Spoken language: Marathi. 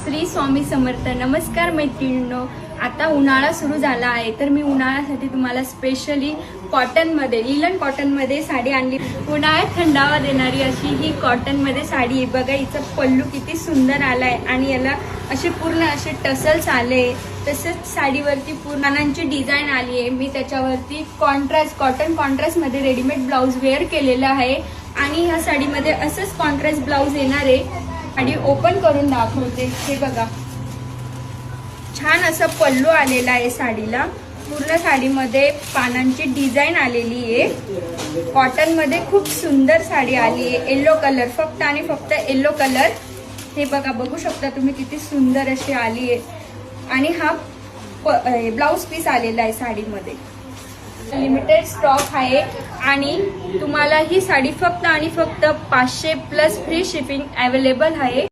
श्री स्वामी समर्थ. नमस्कार मैत्रिणींनो, आता उन्हाळा सुरू झाला आहे तर मी उन्हाळ्यासाठी तुम्हाला स्पेशली कॉटनमध्ये लिलन कॉटनमध्ये साडी आणली. उन्हाळ्यात थंडावा देणारी अशी ही कॉटनमध्ये साडी आहे. बघा हिचं पल्लू किती सुंदर आलाय आणि याला असे पूर्ण असे टसल्स आले. तसेच साडीवरती पूर्ण पानांची डिझाईन आली आहे. मी त्याच्यावरती कॉटन कॉन्ट्रास्टमध्ये रेडीमेड ब्लाऊज वेअर केलेलं आहे आणि ह्या साडीमध्ये असंच कॉन्ट्रास्ट ब्लाऊज येणार आहे. साडी ओपन करून दाखवते. हे बघा, छान असं पल्लू आलेला आहे साडीला. पूर्ण साडीमध्ये पानांची डिझाईन आलेली आहे. कॉटन मध्ये खूप सुंदर साडी आली आहे. येलो कलर, फक्त आणि फक्त येलो कलर. हे बघा, बघू शकता तुम्ही किती सुंदर अशी आली आहे. आणि हा ब्लाऊज पीस आलेला आहे साडीमध्ये. लिमिटेड स्टॉक आहे आणि तुम्हाला ही साडी फक्त आणि फक्त 500 प्लस फ्री शिपिंग अवेलेबल आहे.